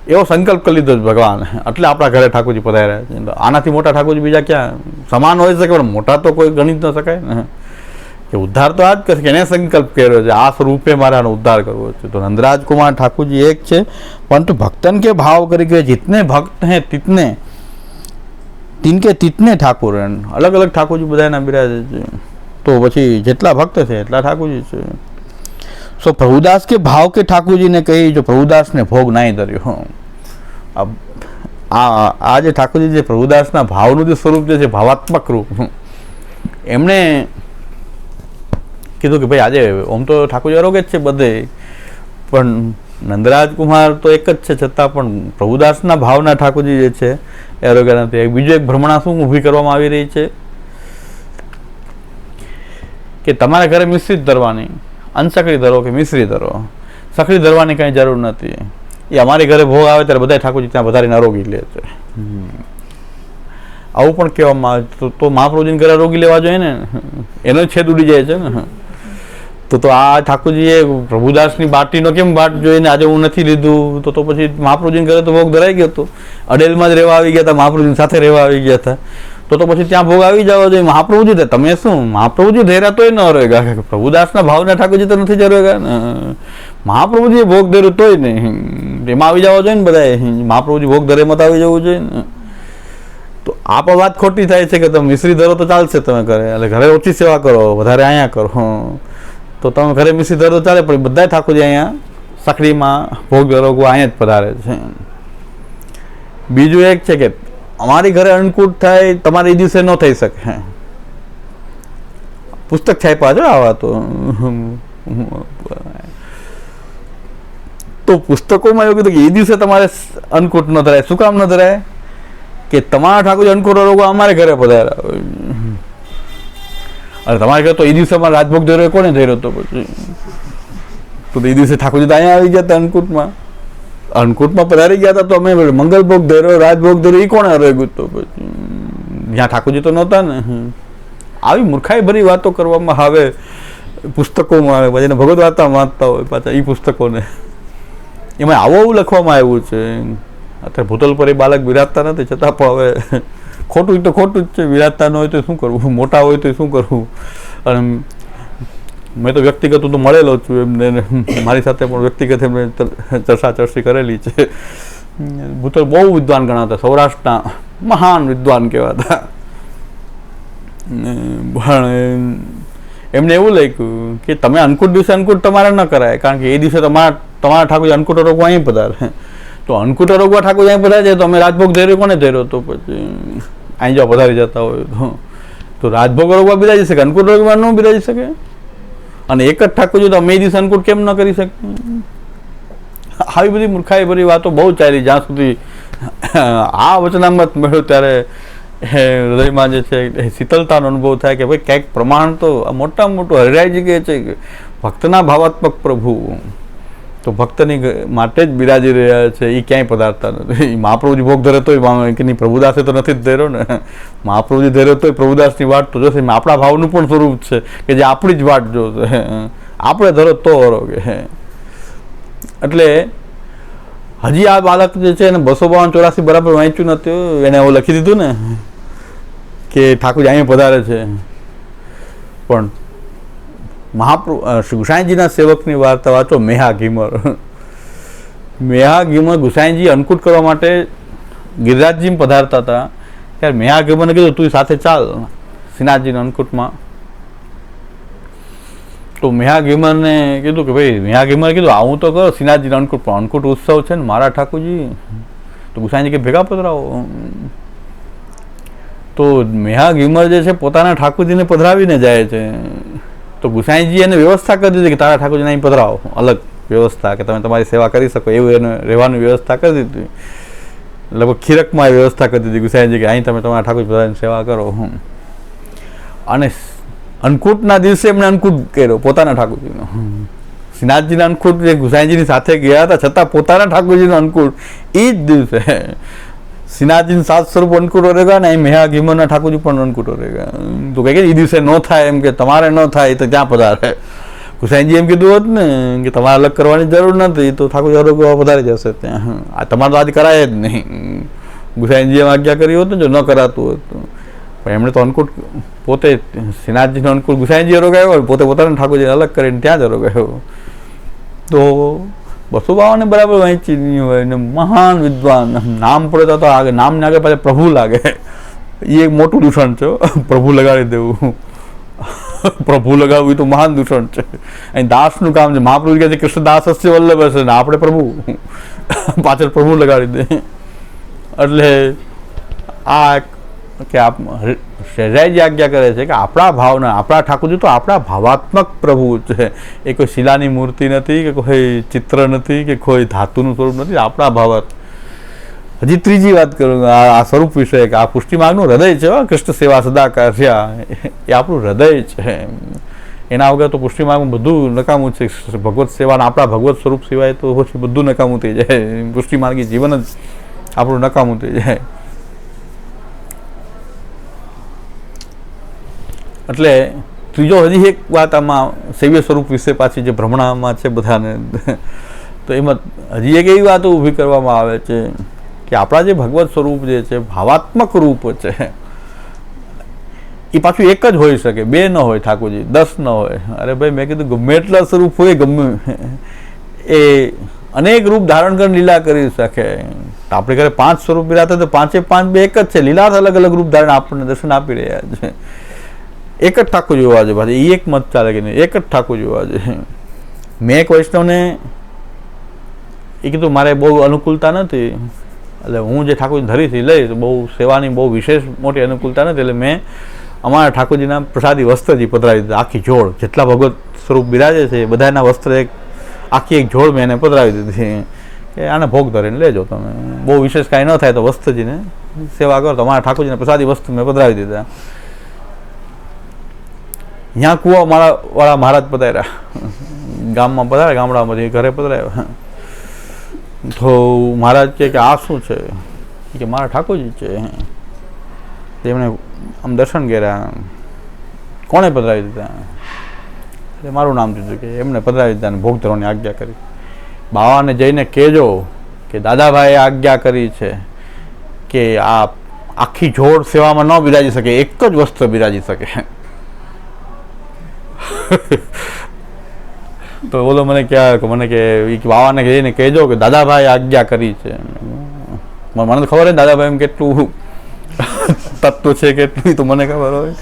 એવો સંકલ્પ કરી લીધો ભગવાન, એટલે આપણા ઘરે ઠાકોરજી પધાર્યા છે. આનાથી મોટા ઠાકોરજી બીજા ક્યાં સમાન હોઈ શકે? પણ મોટા તો કોઈ ગણી જ ન શકાય ને. કે ઉદ્ધાર તો આ જ કરશે કે એને સંકલ્પ કર્યો છે આ સ્વરૂપે મારે આનો ઉદ્ધાર કરવો છે. તો નંદરાજ કુમાર ઠાકોરજી એક છે, પરંતુ ભક્તન કે ભાવ કરી કે जितने भक्त हैं तिनके तितने ठाकुर हैं. અલગ અલગ ઠાકોરજી બધા એના બિરાજે છે. તો પછી જેટલા ભક્ત છે એટલા ઠાકોરજી છે. सो प्रभुदास के भाव के ठाकुर जी ने कही जो प्रभुदास ने भोग नहीं धर्यो. अब આ જે ઠાકોરજી જે પ્રભુદાસના ભાવનું જે સ્વરૂપ જે છે ભાવાત્મક રૂપ, એમણે કીધું કે ભાઈ આજે ઓમ તો ઠાકોરજી આરોગ્ય જ છે બધે, પણ નંદરાજ કુમાર તો એક જ છે, છતાં પણ પ્રભુદાસના ભાવના ઠાકોરજી જે છે એ આરોગ્ય નથી. બીજું એક ભ્રમણા શું ઊભી કરવામાં આવી રહી છે કે તમારા ઘરે મિશ્રિત ધરવાની, અનસકડી ધરો કે મિશ્રી ધરો, સકડી ધરવાની કાંઈ જરૂર નથી. એ અમારી ઘરે ભોગ આવે ત્યારે બધા ઠાકોરજી ત્યાં વધારીને આરોગી લે છે. આવું પણ કહેવામાં આવે તો મહાપ્રભુજીને ઘરે આરોગી લેવા જોઈએ ને, એનો છેદ ઉડી જાય છે ને. તો આ ઠાકોરજીએ પ્રભુદાસની બાટીનો કેમ બાટ જોઈને આજે હું નથી લીધું, તો પછી મહાપ્રભુજીને ઘરે તો ભોગ ધરાઈ ગયો હતો, અડેલમાં જ રહેવા આવી ગયા હતા, મહાપ્રભુજી સાથે રહેવા આવી ગયા હતા, તો પછી ત્યાં ભોગ આવી જવા જોઈએ. મહાપ્રભુજી તમે શું મહાપ્રભુજી ધેર્યા તોય ન રહેગા, પ્રભુદાસના ભાવના ઠાકોરજી તો નથી જ રહેગા ને. મહાપ્રભુજીએ ભોગ ધર્યું તોય નહીં, એમાં આવી જવા જોઈએ ને બધા. મહાપ્રભુજી ભોગ ધરે મત આવી જવું જોઈએ ને. તો આ પણ વાત ખોટી થાય છે કે તમે મિશ્રી ધરો તો ચાલશે તમે ઘરે, એટલે ઘરે ઓછી સેવા કરો, વધારે અહીંયા કરો, તો તમે ઘરે મિશ્રી ધરો ચાલે, પણ બધા ઠાકોરજી અહીંયા સખડીમાં ભોગ ધરોગવા અહીંયા જ પધારે છે. બીજું એક છે કે અમારી ઘરે અન્નકૂટ થાય, તમારે એ દિવસે ન થઈ શકે. પુસ્તક છાપ્યા છે આવા તો પુસ્તકોમાં એવું કીધું કે એ દિવસે તમારે અન્નકૂટ ન ધરાય. શું કામ ન ધરાય? કે તમારા ઠાકોરજી અન્નકૂટ રોગો અમારે ઘરે પધાર્યા, અને તમારે ઘરે તો એ દિવસે અમારે રાજભોગ ધર્યો કોને ધર્યો? તો પછી તો એ દિવસે ઠાકોરજી તો અહીંયા આવી ગયા હતા અન્નકૂટમાં પધારી ગયા હતા, તો અમે મંગલભોગ ધર્યો, રાજભોગ ધર્યો, એ કોણે રહ્યું? તો પછી જ્યાં ઠાકોરજી તો નહોતા ને. આવી મૂર્ખાઈ ભરી વાતો કરવામાં આવે પુસ્તકોમાં, પછી ભગવદ વાર્તા વાંચતા હોય પાછા એ પુસ્તકોને, એમાં આવું લખવામાં આવ્યું છે. અત્યારે ભૂતલ પર એ બાળક બિરાજતા નથી, છતાં પણ હવે ખોટું તો ખોટું જ છે. બિરાજતા ન હોય તો શું કરવું, મોટા હોય તો શું કરવું. અને મેં તો વ્યક્તિગત તો મળેલો છું એમને, મારી સાથે પણ વ્યક્તિગત એમને ચર્ચી કરેલી છે. ભૂતલ બહુ વિદ્વાન ગણાતા, સૌરાષ્ટ્રના મહાન વિદ્વાન કહેવાતા. પણ એમને એવું લાગ્યું કે તમે અન્નકૂટ દિવસે અન્નકૂટ તમારે ન કરાય, કારણ કે એ દિવસે તમારા ઠાકોરજી અન્નકૂટ રોગવા અહીં પધારે. તો અન્નકૂટ રોગવા ઠાકોરજી અહીં પધારે છે, તો અમે રાજભોગ ધર્યો કોને ધર્યો? તો પછી અહીં જો પધારી જતા હોય તો રાજભોગ રોગવા બિરાજી શકે, અન્નકૂટ રોગવા ન બિરાજી શકે. અને એક જ ઠાકોરજી તો અમે એ દિવસે અન્નકૂટ કેમ ન કરી શકીએ? આવી બધી મૂર્ખાઈ ભરી વાતો બહુ ચાલી, જ્યાં સુધી આ વચનામૃત મળ્યો ત્યારે હૃદયમાં જે છે શીતળતાનો અનુભવ થાય કે ભાઈ ક્યાંક પ્રમાણ તો મોટામાં મોટું હરિરાયજી કહે છે કે ભક્તના ભાવાત્મક પ્રભુ તો ભક્તની માટે જ બિરાજી રહ્યા છે, એ ક્યાંય પધારતા નથી. મહાપ્રભુજી ભોગ ધરે તોય કે નહીં, પ્રભુદાસે તો નથી જ ધર્યો ને. મહાપ્રભુજી ધર્યો તોય પ્રભુદાસની વાટ તો જોશે. આપણા ભાવનું પણ સ્વરૂપ છે કે જે આપણી જ વાટ જોશે, આપણે ધરો તો હરોગે. એટલે હજી આ બાળક જે છે એને 252-84 બરાબર વાંચ્યું નથી, એને એવું લખી દીધું ને કે ઠાકોરજી અહીંયા પધારે છે. પણ શ્રી ગુસાઈજીના સેવકની વાર્તા વાંચો, મેહા ઘીમર. મેહા ઘીમર ગુસાઈજી અન્નકૂટ કરવા માટે ગિરિરાજજી પધારતા હતા ત્યારે મેહા ઘીમરને કીધું તું સાથે ચાલ શ્રીનાથજીના અન્નકૂટમાં. તો મેહા ઘીમરને કીધું કે ભાઈ, મેહા ઘીમરે કીધું આવું તો કરો શ્રીનાથજીના અન્નકૂટ, પણ અન્નકૂટ ઉત્સવ છે ને મારા ઠાકોરજી, તો ગુસાઈજી કે ભેગા પધરાવો. તો મેહા ઘીમર જે છે પોતાના ઠાકોરજીને પધરાવીને જાય છે. તો ગુસાઈજી એને વ્યવસ્થા કરી દીધી કે તારા ઠાકોરજીને અહીં પધરાવો, અલગ વ્યવસ્થા કે તમે તમારી સેવા કરી શકો એવું એને રહેવાની વ્યવસ્થા કરી દીધી. લગભગ ખીરકમાં એ વ્યવસ્થા કરી દીધી ગુસાઈજી કે અહીં તમે તમારા ઠાકોરજી પધરાવીને સેવા કરો. અને અન્નકૂટના દિવસે એમણે અન્નકૂટ કર્યો પોતાના ઠાકોરજીનો. શ્રીનાથજીના અન્નકૂટ જે ગુસાઈજીની સાથે ગયા હતા છતાં પોતાના ઠાકોરજીનો અન્નકૂટ એ જ દિવસે શ્રીનાથજીનું સાત સ્વરૂપ અન્નકૂટો રહેગા ને અહીં મેહા ઘીમરના ઠાકોરજી પણ અન્નકૂટો રહેગા. તો કહે કે એ દિવસે ન થાય, એમ કે તમારે ન થાય તો ક્યાં પધારે. ગુસાઈજી એમ કીધું હોત ને કે તમારે અલગ કરવાની જરૂર નથી, તો ઠાકોરજી આરોગ્ય પધારી જશે ત્યાં. આ તમારે તો આજ કરાય જ નહીં. ગુસાઈજી એમ આજ્ઞા કરી હોત ને જો ન કરાતું હોત તો. પણ એમણે તો અન્નકૂટ પોતે શ્રીનાથજીનો અન્નકૂટ ગુસાઈજી અરોગાયો, પોતે પોતાના ઠાકોરજી અલગ કરીને ત્યાં જ અરોગાયો. તો 252 બરાબર વાંચી નહીં હોય ને મહાન વિદ્વાન. નામ પડે તો આગળ નામને આગળ પાછા પ્રભુ લાગે, એ એક મોટું દૂષણ છે. પ્રભુ લગાડી દેવું, પ્રભુ લગાવવું એ તો મહાન દૂષણ છે. અહીં દાસનું કામ છે. મહાપ્રભુ કહે છે કૃષ્ણદાસ હસ્ય વલ્લભ હશે ને આપણે પ્રભુ પાછળ પ્રભુ લગાડી દે. એટલે આ કે સહેજાઈજી આજ્ઞા કરે છે કે આપણા ભાવના, આપણા ઠાકોરજી તો આપણા ભાવાત્મક પ્રભુ છે. એ કોઈ શિલાની મૂર્તિ નથી કે કોઈ ચિત્ર નથી કે કોઈ ધાતુનું સ્વરૂપ નથી, આપણા ભાવાત્મક. હજી ત્રીજી વાત કરું આ સ્વરૂપ વિશે કે આ પુષ્ટિ માર્ગનું હૃદય છે. કૃષ્ણ સેવા સદા કર્યા એ આપણું હૃદય છે. એના વગર તો પુષ્ટિ માર્ગમાં બધું નકામું છે. ભગવત સેવાના આપણા ભગવત સ્વરૂપ સિવાય તો પછી બધું નકામું થઈ જાય. પુષ્ટિ માર્ગી જીવન જ આપણું નકામું થઈ જાય. એટલે ત્રીજો હજી એક વાત આમાં સેવ્ય સ્વરૂપ વિશે પાછી જે ભ્રમણામાં છે બધાને, તો એમાં હજી એક એવી વાત ઊભી કરવામાં આવે છે કે આપણા જે ભગવત સ્વરૂપ જે છે, ભાવાત્મક રૂપ છે, એ પાછું એક જ હોઈ શકે, બે ન હોય ઠાકોરજી, 10 ન હોય. અરે ભાઈ, મેં કીધું ગમે એટલા સ્વરૂપ હોય, ગમે એ અનેક રૂપ ધારણ કરીને લીલા કરી શકે. આપણે ઘરે 5 સ્વરૂપ બિરાતા તો 5 બે એક જ છે. લીલા અલગ અલગ રૂપ ધારણ આપણને દર્શન આપી રહ્યા છે. એક જ ઠાકોર જોવા છે પાછી, એ એક મત ચાલે કે નહીં, એક જ ઠાકોર જોવા છે. મેં એક વૈષ્ણવને એ કીધું મારે બહુ અનુકૂળતા નથી, એટલે હું જે ઠાકોરજી ધરીથી લઈશ, બહુ સેવાની બહુ વિશેષ મોટી અનુકૂળતા નથી, એટલે મેં અમારા ઠાકોરજીના પ્રસાદી વસ્ત્રજી પધરાવી દીધા. આખી જોડ જેટલા ભગવત સ્વરૂપ બિરાજે છે બધાના વસ્ત્ર આખી એક જોડ મેં એને પધરાવી દીધી કે આને ભોગ ધરીને લેજો તમે, બહુ વિશેષ કાંઈ ન થાય તો વસ્ત્રજીને સેવા કરો. તો અમારા ઠાકોરજીને પ્રસાદી વસ્ત્ર મેં પધરાવી દીધા. ત્યાં કૂવા વાળા મહારાજ પધાર્યા, ગામમાં પધાર્યા, ગામડામાંથી ઘરે પધરાવ્યા. તો મહારાજ કે આ શું છે? કે મારા ઠાકોરજી છે. તેમણે આમ દર્શન કર્યા. કોણે પધરાવી દીધા? એટલે મારું નામ દીધું કે એમને પધરાવી દીધા અને ભોગ ધરવાની આજ્ઞા કરી. બાવાને જઈને કહેજો કે દાદાભાઈએ આજ્ઞા કરી છે કે આ આખી જોડ સેવામાં ન બિરાજી શકે, એક જ વસ્ત્ર બિરાજી શકે. તો બોલો મને કે બાવાને જઈને કહેજો કે દાદાભાઈ આજ્ઞા કરી છે. મને તો ખબર હે દાદાભાઈ એમ કેટલું તત્વ છે, કેટલું તો મને ખબર હોય.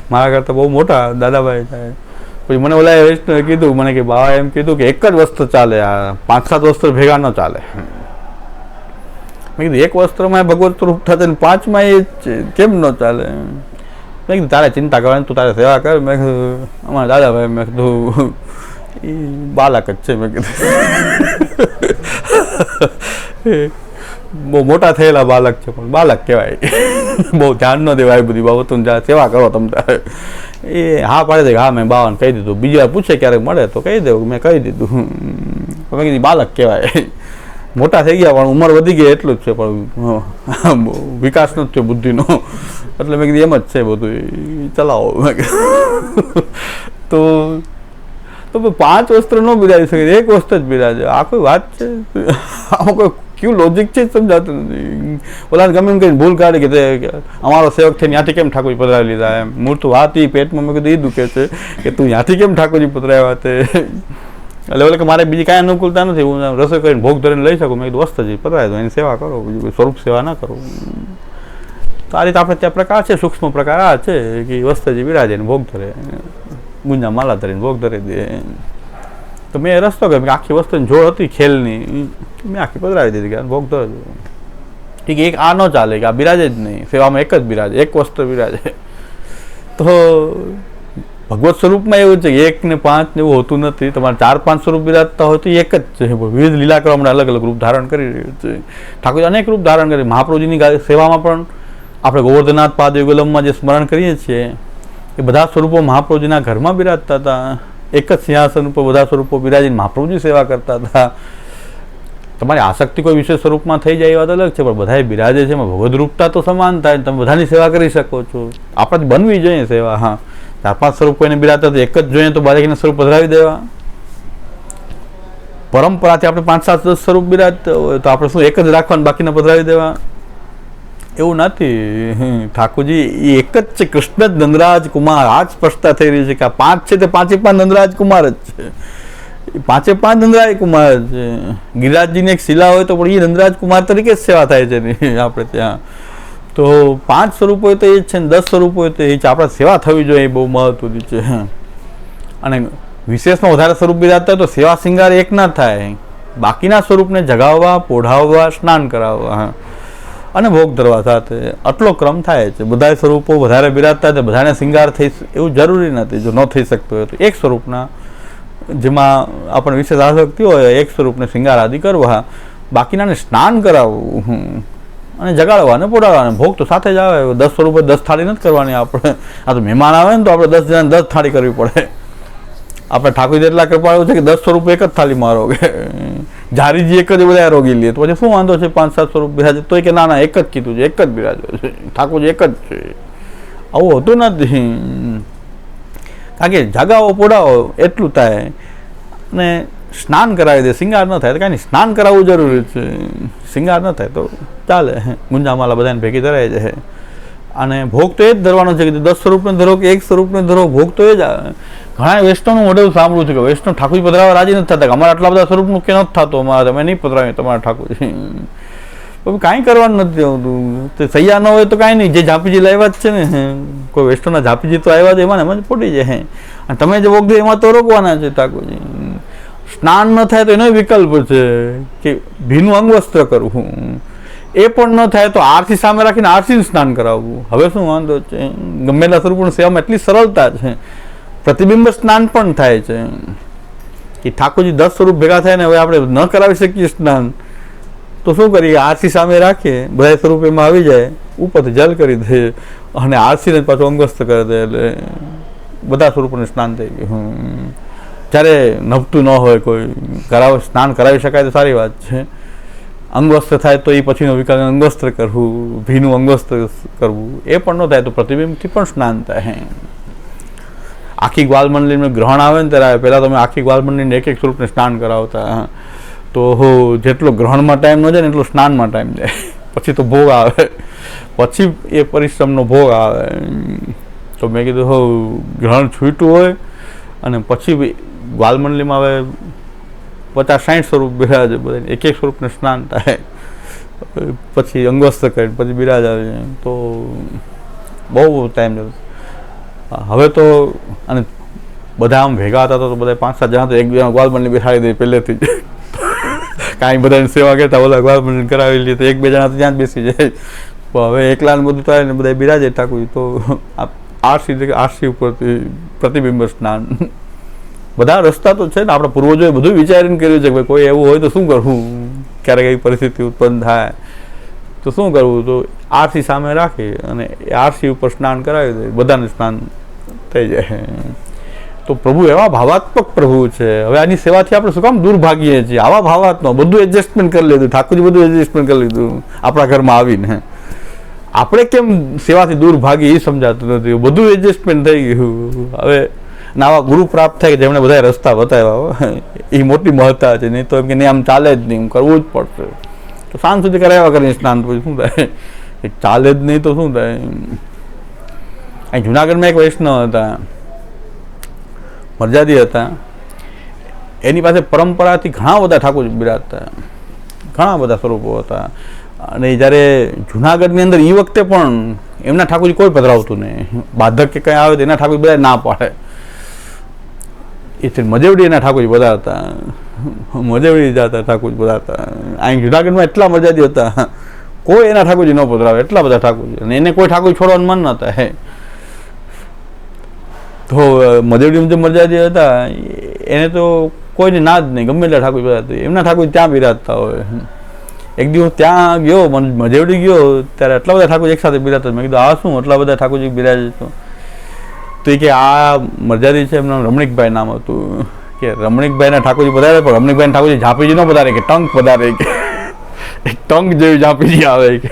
મારા કરતા બહુ મોટા દાદાભાઈ થાય. પછી મને ઓલા વૈષ્ણવે કીધું, મને કે બાવા એમ કીધું કે એક જ વસ્ત્ર ચાલે, આ 5-7 વસ્ત્ર ભેગા ન ચાલે. મેં કીધું એક વસ્ત્રમાં ભગવત રૂપ થશે ને 5માં એ કેમ ન ચાલે? મેં કીધું તારે ચિંતા કરવાની, તું તારે સેવા કર. મેં કીધું અમારા દાદાભાઈ, મેં કીધું એ બાલક જ છે. મેં કીધું બહુ મોટા થયેલા બાલક છે, પણ બાલક કહેવાય. બહુ ધ્યાન ન દેવાય બધી બાબતોને, જ્યાં સેવા કરો તમે તારે. એ હા પાડે છે કે હા મેં બાવાને કહી દીધું. બીજી વાર પૂછે ક્યારેક મળે તો કહી દેવું મેં કહી દીધું. મેં કીધું બાલક કહેવાય, મોટા થઈ ગયા પણ ઉંમર વધી ગઈ એટલું જ છે, પણ વિકાસ નથી થયો બુદ્ધિનો. એટલે મેં કીધું એમ જ છે બધું, ચલાવો. મેં કીધું તો 5 વસ્ત્ર ન બિરાજી શકે, એક વસ્ત્ર જ બિરાજે. આ કોઈ વાત છે? આમાં કોઈ ક્યું લોજિક છે સમજાતું નથી. ઓલાને ગમે એમ કહીને ભૂલ કાઢી કે અમારો સેવક થઈને ત્યાંથી કેમ ઠાકોરજી પધરાવી લીધા? એમ મૂળ તો વાત એ પેટમાં. મેં કીધું એ દુખે છે કે તું ત્યાંથી કેમ ઠાકોરજી પધરાવ્યા તે? એટલે બોલે કે મારે બીજી કાંઈ અનુકૂળતા નથી, હું રસોઈ કરીને ભોગ ધરીને લઈ શકું. મેં કીધું વસ્ત્રજી પધરાવી દો, એની સેવા કરો, બીજું કોઈ સ્વરૂપ સેવા ના કરો. તો આ રીતે આપણે ત્યાં પ્રકાર છે, સૂક્ષ્મ પ્રકાર આ છે કે વસ્ત્રજી બિરાજે ને ભોગ ધરે, ગુંજા માલા ધરીને ભોગ ધરી દે. તો મેં રસ્તો કર્યો કે આખી વસ્તુની જોડ હતી ખેલની, મેં આખી પધરાવી દીધી કે ભોગ ધરે. ઠીક, એક આ ન ચાલે કે આ બિરાજે જ નહીં, સેવામાં એક જ બિરાજે, એક વસ્ત્ર બિરાજે. તો ભગવત સ્વરૂપમાં એવું છે કે 1 ને 5 ને એવું હોતું નથી. તમારે 4-5 સ્વરૂપ બિરાજતા હોય તો એક જ છે. વિવિધ લીલા કરવા માટે અલગ અલગ રૂપ ધારણ કરી રહ્યું છે ઠાકોરજી, અનેક રૂપ ધારણ કરી. મહાપ્રભુજીની સેવામાં પણ આપણે ગોવર્ધનાથ પાદ યુગલમમાં જે સ્મરણ કરીએ છીએ એ બધા સ્વરૂપો મહાપ્રભુજીના ઘરમાં બિરાજતા હતા. એક જ સિંહાસન ઉપર બધા સ્વરૂપો બિરાજીને મહાપ્રભુજી સેવા કરતા હતા. તમારી આસક્તિ કોઈ વિશેષ સ્વરૂપમાં થઈ જાય એ વાત અલગ છે, પણ બધાએ બિરાજે છે, એમાં ભગવદ રૂપતા તો સમાન થાય. તમે બધાની સેવા કરી શકો છો. આપણે બનવી જોઈએ સેવા. હા, 4-5 સ્વરૂપ કોઈને બિરાજતા એક જ જોઈએ તો બારેકના સ્વરૂપ પધરાવી દેવા. પરંપરાથી આપણે 5-7-10 સ્વરૂપ બિરાજતા હોય તો આપણે શું એક જ રાખવાનું, બાકીને પધરાવી દેવા? એવું નથી. ઠાકોરજી એ એક જ છે, કૃષ્ણ જ નંદરાજ કુમાર. આ જ સ્પષ્ટતા થઈ રહી છે કે આ 5 છે તે 5 નંદરાજ કુમાર જ છે. 5 નંદરાજ કુમાર છે. ગિરિરાજજીની એક શિલા હોય તો પણ એ નંદરાજ કુમાર તરીકે જ સેવા થાય છે ને આપણે ત્યાં. તો 5 સ્વરૂપ હોય તો એ જ છે ને 10 સ્વરૂપ હોય તો એ જ. આપણે સેવા થવી જોઈએ, એ બહુ મહત્વની છે. અને વિશેષમાં વધારે સ્વરૂપ બિરાજતા હોય તો સેવા શિંગાર એક ના થાય. બાકીના સ્વરૂપને જગાવવા, પોઢાવવા, સ્નાન કરાવવા અને ભોગ ધરવા સાથે આટલો ક્રમ થાય છે. બધા સ્વરૂપો વધારે બિરાજતા છે, બધાને શિંગાર થઈ એવું જરૂરી નથી. જો ન થઈ શકતું હોય તો એક સ્વરૂપના જેમાં આપણને વિશેષ આસક્તિ હોય એક સ્વરૂપને શિંગાર આદિ કરવા, બાકીનાને સ્નાન કરાવવું અને જગાડવા અને પોઢાડવા. ભોગ તો સાથે જ આવે. 10 સ્વરૂપે 10 થાળી નથી કરવાની આપણે. આ તો મહેમાન આવે ને તો આપણે 10 જણાને 10 થાળી કરવી પડે. આપણે ઠાકોરજી એટલા કૃપાળુ છે કે 10 સ્વરૂપ એક જ થાળીમાં આરોગે. ઝારીજી એક જ બધા રોગી લે તો પછી શું વાંધો છે? 5-7 સ્વરૂપ બિરાજે તો કે ના એક જ કીધું છે, એક જ બિરાજો છે, ઠાકોરજી એક જ છે. આવું હોતું નથી. કારણ કે જાગાવો પોડાવો એટલું થાય ને સ્નાન કરાવી દે. શિંગાર ન થાય તો કાંઈ નહીં, સ્નાન કરાવવું જરૂરી છે. શિંગાર ન થાય તો ચાલે, ગુંજામાલા બધાને ભેગી ધરાય છે. અને ભોગ તો એ જ ધરવાનો છે કે 10 સ્વરૂપને ધરો કે એક સ્વરૂપને ધરો, ભોગ તો એ જ આવે. ઘણા વૈષ્ણવનું મોડેલ સાંભળ્યું છે કે વૈષ્ણવ ઠાકોરજી પધરાવા રાજી નથી થતા, અમારા આટલા બધા સ્વરૂપનું કે નથી થતું, અમારે તમે નહીં પધરાવીએ તમારા ઠાકોરજી. કાંઈ કરવાનું નથી આવતું. તે સૈયા ન હોય તો કાંઈ નહીં, જે ઝાપીજી લાવ્યા જ છે ને, કોઈ વૈષ્ણવના ઝાપીજી તો આવ્યા છે એમાં એમ જ પડી જાય. અને તમે જે ભોગ દો એમાં તો રોકવાના છે ઠાકોરજી. સ્નાન ન થાય તો એનો વિકલ્પ છે કે ભીનું અંગવસ્ત્ર કરવું. એ પણ ન થાય તો આરસી સામે રાખીને આરસીનું સ્નાન કરાવવું. હવે શું વાંધો છે? ગમેલા સ્વરૂપની સેવામાં એટલી સરળતા છે. પ્રતિબિંબ સ્નાન પણ થાય છે કે ઠાકોરજી 10 સ્વરૂપ ભેગા થાય ને હવે આપણે ન કરાવી શકીએ સ્નાન તો શું કરીએ? આરસી સામે રાખીએ, બધા સ્વરૂપ એમાં આવી જાય, ઉપરથી જલ કરી દે અને આરસીને પાછું અંગસ્ત કરી દે એટલે બધા સ્વરૂપોને સ્નાન થઈ ગયું. જ્યારે નભતું ન હોય કોઈ સ્નાન કરાવી શકાય તો સારી વાત છે. અંગવસ્ત્ર થાય તો એ પછીનો વિકલ્પ અંગવસ્ત્ર કરવું, ભીનું અંગવસ્ત્ર કરવું. એ પણ ન થાય તો પ્રતિબિંબથી પણ સ્નાન થાય. આખી ગ્વાલ મંડળીનું ગ્રહણ આવે ને ત્યારે પહેલાં તમે આખી ગ્વાલ મંડળીને એક સ્વરૂપને સ્નાન કરાવતા તો જેટલો ગ્રહણમાં ટાઈમ ન જાય ને એટલો સ્નાનમાં ટાઈમ જાય. પછી તો ભોગ આવે, પછી એ પરિશ્રમનો ભોગ આવે. તો મેં કીધું ગ્રહણ છૂટ્યું હોય અને પછી ગ્વાલ મંડળીમાં હવે 50-60 સ્વરૂપ બિરાજે, બધા એક સ્વરૂપને સ્નાન થાય, પછી અંગવસ્ત્ર કરી પછી બિરાજ આવે તો બહુ ટાઈમ જતો. હવે તો અને બધા આમ ભેગા હતા તો બધા 5-7 જણા તો એક જણા ગ્વાલ મંડળી બેસાડી દે પહેલેથી જ. કાંઈ બધાની સેવા કરતા બધા ગ્વાલ મંડળી કરાવી લે તો 1-2 જણા તો ત્યાં જ બેસી જાય. હવે એકલાને બધું થાય ને બધા બિરાજે ઠાકોર તો આરસી ઉપરથી પ્રતિબિંબ સ્નાન. બધા રસ્તા તો છે ને. આપણા પૂર્વજોએ બધું વિચારીને કર્યું છે કે કોઈ એવું હોય તો શું કરવું, ક્યારેક એવી પરિસ્થિતિ ઉત્પન્ન થાય તો શું કરવું. તો આરસી સામે રાખી અને આરસી ઉપર સ્નાન કરાવી દે, બધાને સ્નાન થઈ જાય. તો પ્રભુ એવા ભાવાત્મક પ્રભુ છે. હવે આની સેવાથી આપણે શું કામ દૂર ભાગીએ છીએ? આવા ભાવાત્મક બધું એડજસ્ટમેન્ટ કરી લીધું, ઠાકોરજી બધું એડજસ્ટમેન્ટ કરી લીધું આપણા ઘરમાં આવીને. આપણે કેમ સેવાથી દૂર ભાગી એ સમજાતું નથી. બધું એડજસ્ટમેન્ટ થઈ ગયું. હવે આવા ગુરુ પ્રાપ્ત થાય કે જેમણે બધા રસ્તા બતાવ્યા, એ મોટી મહત્તા છે. નહીં તો એમ કે નહીં આમ ચાલે જ નહીં, કરવું જ પડશે. તો સાંજ સુધી કરાવ્યા કરીને સ્નાન પછી શું થાય? ચાલે જ નહીં તો શું થાય? અહીં જુનાગઢમાં એક વૈષ્ણવ હતા, મરજાદી હતા. એની પાસે પરંપરાથી ઘણા બધા ઠાકોરજી બિરાજતા, ઘણા બધા સ્વરૂપો હતા. અને જ્યારે જુનાગઢની અંદર એ વખતે પણ એમના ઠાકોરજી કોઈ પધરાવતું નહીં. બાધક કે કંઈ આવે તો એના ઠાકોરજી બધા ના પાડે. એ મજેવડી એના ઠાકોરજી પધારતા, મજેવડી જતા ઠાકોરજી પધારતા. અહીં જુનાગઢમાં એટલા મરજાદી હતા, કોઈ એના ઠાકોરજી ન પધરાવે, એટલા બધા ઠાકોરજી. અને એને કોઈ ઠાકોરજી છોડવાનું મન નહોતા. હે તો મજેવડી જે મરજાદી હતા એને તો કોઈને ના જ નહીં, ગમે એટલા ઠાકોર બિરાજતા, એમના ઠાકોર ત્યાં બિરાજતા હોય. એક દિવસ ત્યાં ગયો, મજેવડી ગયો ત્યારે એટલા બધા ઠાકોર એકસાથે બિરાજતા. મેં કીધું આ શું એટલા બધા ઠાકોરજી બિરાજે? તો એ કે આ મરજાદી છે, એમનું રમણીકભાઈ નામ હતું. કે રમણીકભાઈના ઠાકોરજી પધારે, પણ રમણીકભાઈના ઠાકોરજી ઝાપીજી ન પધારે, કે ટંક પધારે. કે એક ટંક જેવી ઝાપીજી આવે, કે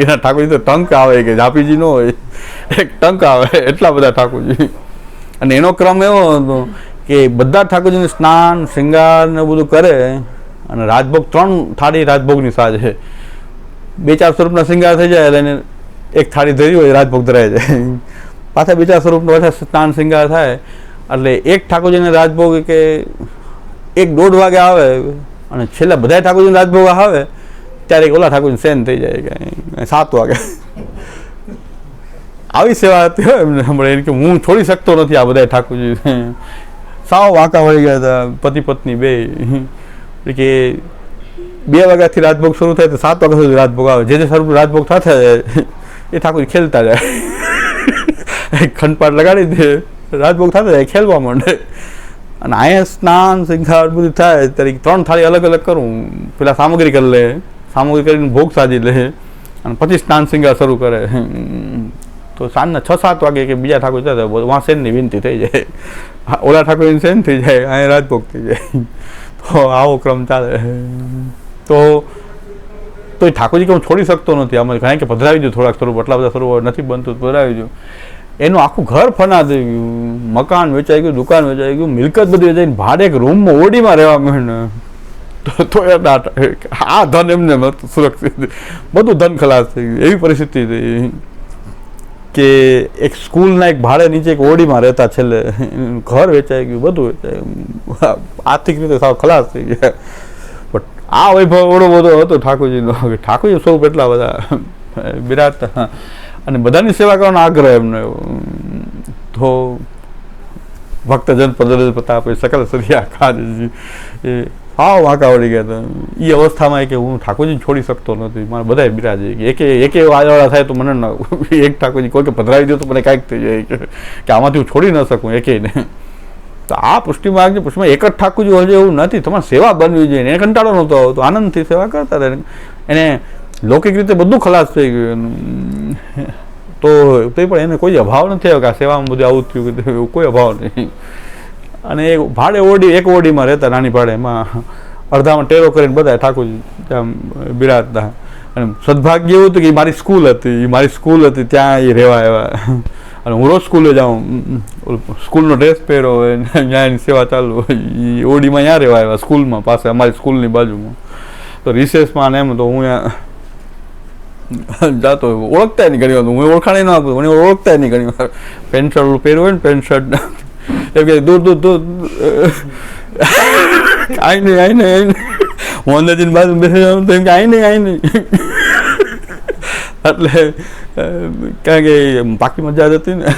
એના ઠાકોરજી તો ટંક આવે, કે ઝાપીજી ન હોય, એક ટંક આવે. એટલા બધા ઠાકોરજી. અને એનો ક્રમ એવો હતો કે બધા ઠાકોરજીને સ્નાન શૃંગાર ને બધું કરે અને રાજભોગ 3 થાળી રાજભોગની સાજે 2-4 સ્વરૂપના શૃંગાર થઈ જાય એટલે એને એક થાળી ધરી હોય રાજભોગ ધરાઈ જાય. પાછા 2-4 સ્વરૂપનો પાછા સ્નાન શૃંગાર થાય એટલે એક ઠાકોરજીને રાજભોગ કે 1-1:30 વાગે આવે અને છેલ્લા બધા ઠાકોરજીને રાજભોગ આવે ત્યારે ઓલા ઠાકોરજી સેન થઈ જાય કે 7 વાગે. આવી સેવા હતી એમને સાંભળે કે હું છોડી શકતો નથી આ બધા ઠાકોરજી. સાવ વાંકા વળી ગયા હતા પતિ પત્ની બે. કે 2 વાગ્યાથી રાજભોગ શરૂ થાય તો 7 વાગ્યા સુધી રાજભોગ આવે. જે સ્વરૂપ રાજભોગ થતા જાય એ ઠાકોરજી ખેલતા જાય. ખંડપાટ લગાડી દે, રાજભોગ થતા જાય, ખેલવા માંડે. અને અહીંયા સ્નાન શૃંગાર બધું થાય ત્યારે 3 થાળી અલગ અલગ કરું. પેલા સામગ્રી કરી લે, સામગ્રી કરીને ભોગ સાજી લે અને પછી સ્નાન શૃંગાર શરૂ કરે. તો સાંજના 6-7 વાગે કે બીજા ઠાકોર જતા વहाँ સેનની વિનંતી થઈ જાય, ઓલા ઠાકોરની સેન થઈ જાય, અહીંયા રાજભોગ થઈ જાય. તો આવો ક્રમ ચાલે. તો એ ઠાકોરજી કે હું છોડી શકતો નથી. આમાં કારણ કે પધરાવી દઉં થોડાક સ્વરૂપ, એટલા બધા સ્વરૂપ નથી બનતું, પધરાવી દઉં. એનું આખું ઘર ફના થઈ ગયું, મકાન વેચાઈ ગયું, દુકાન વેચાઈ ગયું, મિલકત બધી વેચાઈને ભાડે એક રૂમમાં ઓડીમાં રહેવા માંડે. તો આ ધન એમને સુરક્ષિત, બધું ધન ખલાસ થઈ ગયું. એવી પરિસ્થિતિ થઈ કે એક સ્કૂલના એક ભાડે નીચે એક ઓડીમાં રહેતા, છેલ્લે ઘર વેચાઈ ગયું, બધું વેચાઈ ગયું, આર્થિક રીતે સાવ ખલાસ થઈ ગયા. પણ આ વૈભવ ઓળો બધો હતો ઠાકોરજીનો. ઠાકોરજી સ્વરૂપ એટલા બધા બિરાજતા અને બધાની સેવા કરવાનો આગ્રહ એમનો. તો ભક્તજન પદલ પ્રતાપ સકલ સરિયા કાજજી એ હાવ વાંકા વળી ગયા હતા. એ અવસ્થામાં કે હું ઠાકોરજી છોડી શકતો નથી, મારે બધા બિરાજે. એકે વાદળા થાય તો મને એક ઠાકોરજી કોઈ કે પધરાવી દો તો મને કાંઈક થઈ જાય કે આમાંથી હું છોડી ન શકું એકેયને. તો આ પુષ્ટિ માર્ગ પુષ્ટિમાં એક જ ઠાકોરજી હોય એવું નથી, તમારે સેવા બનવી જોઈએ. એને કંટાળો નહોતો આવતો, આનંદથી સેવા કરતા હતા. એને લૌકિક રીતે બધું ખલાસ થઈ ગયું. તો પણ એને કોઈ અભાવ નથી આવ્યો કે આ સેવામાં બધું આવું થયું, એવું કોઈ અભાવ નહીં. અને એ ભાડે ઓડી, એક ઓડીમાં રહેતા, નાની ભાડે, એમાં અડધામાં ટેરો કરીને બધા ઠાકોરજી ત્યાં બિરાજતા. અને સદભાગ્ય એવું હતું કે મારી સ્કૂલ હતી, ત્યાં એ રહેવા આવ્યા. અને હું રોજ સ્કૂલે જાઉં, સ્કૂલનો ડ્રેસ પહેરો હોય, ત્યાં એની સેવા ચાલુ હોય. એ ઓડીમાં ત્યાં રહેવા આવ્યા, સ્કૂલમાં પાસે, અમારી સ્કૂલની બાજુમાં. તો રિસેસમાં ને એમ તો હું ત્યાં જાતો, ઓળખતા નહીં ઘણી વાર, હું ઓળખાણી ન આપું, મને ઓળખતા નહીં ઘણી વાર. પેન્ટ શર્ટ પહેર્યું હોય ને, પેન્ટ શર્ટ એમ કે દૂર આઈ નહીં હું અંદાજીને બાજુ બેસી જાઉં તો એમ કે આઈ નહીં. એટલે કારણ કે બાકી મજા જ હતી ને.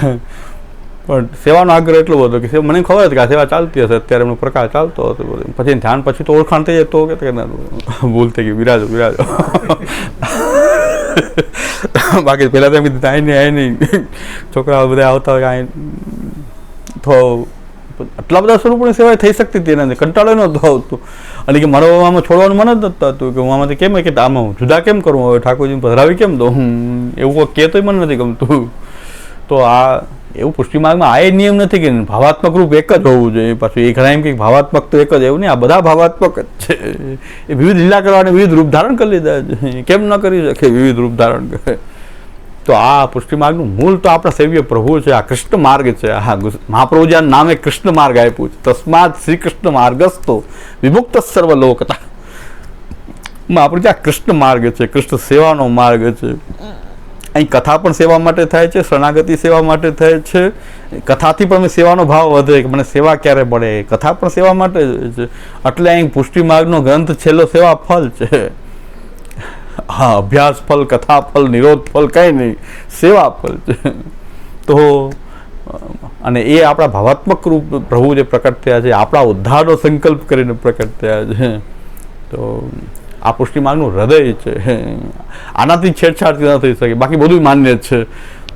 પણ સેવાનો આગ્રહ એટલો બધો કે મને ખબર હતી કે આ સેવા ચાલતી હશે, અત્યારે એમનો પ્રકાર ચાલતો હતો. પછી ધ્યાન પછી તો ઓળખાણ થઈ જાય તો કે ભૂલ થઈ ગઈ, બિરાજો. બાકી પહેલાં તો એમ કીધું આઈ નહીં છોકરાઓ બધા આવતા હોય આઈ. તો આટલા બધા સ્વરૂપોની સેવા થઈ શકતી હતી, એનાથી કંટાળો નહોતો આવતું. અને કે મારો આમાં છોડવાનું મન જ નહોતું થતું કે હું આમાંથી કેમ કે આમાં હું જુદા કેમ કરું, હવે ઠાકોરજીને પધરાવી કેમ દઉં, એવું કોઈ કહેતોય મને નથી ગમતું. તો આ એવું પુષ્ટિ માર્ગમાં આ એ નિયમ નથી કે ભાવાત્મક રૂપ એક જ હોવું જોઈએ. પાછું એ ઘણા એમ કે ભાવાત્મક તો એક જ, એવું નહીં, આ બધા ભાવાત્મક જ છે. એ વિવિધ લીલા કરવાને વિવિધ રૂપ ધારણ કરી લીધા છે, કેમ ન કરી શકે વિવિધ રૂપ ધારણ કરે. તો આ પુષ્ટિ માર્ગનું મૂળ તો આપણા સેવ્ય પ્રભુ છે, આ કૃષ્ણ માર્ગ છે. હા, મહાપ્રભુજી આ નામે કૃષ્ણ માર્ગ આપ્યું છે. તસ્માત શ્રી કૃષ્ણ માર્ગસ્તો વિમુક્ત સર્વલોકતા. આપણે ત્યાં કૃષ્ણ માર્ગ છે, કૃષ્ણ સેવાનો માર્ગ છે. અહીં કથા પણ સેવા માટે થાય છે, શરણાગતિ સેવા માટે થાય છે. કથાથી પણ અમે સેવાનો ભાવ વધે કે મને સેવા ક્યારે મળે, કથા પણ સેવા માટે છે. એટલે અહીં પુષ્ટિ માર્ગનો ગ્રંથ છેલ્લો સેવા ફલ છે. હા, અભ્યાસ ફલ, કથા ફલ, નિરોધ ફલ કંઈ નહીં, સેવા ફલ છે. તો અને એ આપણા ભાવાત્મક રૂપ પ્રભુ જે પ્રકટ થયા છે, આપણા ઉદ્ધારનો સંકલ્પ કરીને પ્રકટ થયા છે. તો આ પુષ્ટિ માર્ગનું હૃદય છે. આનાથી છેડછાડ ન થઈ શકે, બાકી બધું માન્ય છે.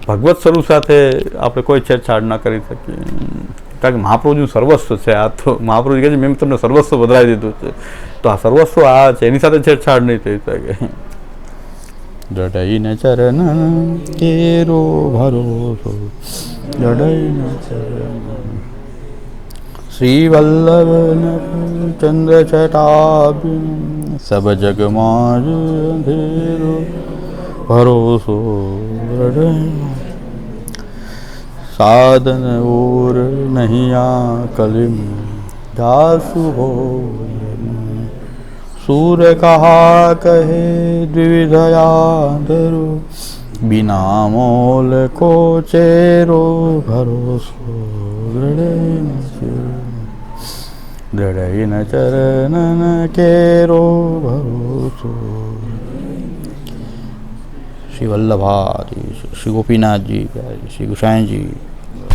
ભગવત સ્વરૂપ સાથે આપણે કોઈ છેડછાડ ન કરી શકીએ, કારણ કે મહાપ્રભુનું સર્વસ્વ છે. આ તો મહાપ્રભુ કહે છે મેં તમને સર્વસ્વ બદલાવી દીધું છે. તો આ સર્વસ્વ આ છે, એની સાથે છેડછાડ નહીં થઈ શકે. જડૈન ચરણ કેરો ભરોસો, જડૈન ચરણ શ્રી વલ્લભ ચંદ્ર ચટાભિ, સબ જગમાં અંધેરો ભરોસો. સાધન ઓર નહીં આ કલિમ જાસુ હો, सूर कहा कहे द्विविधया धरो, बिना मोल को चेरो भरोसो. दृढ़ चरण केरो भरोसो. श्री वल्लभारी, श्री गोपीनाथ जी, श्री गोसाई जी.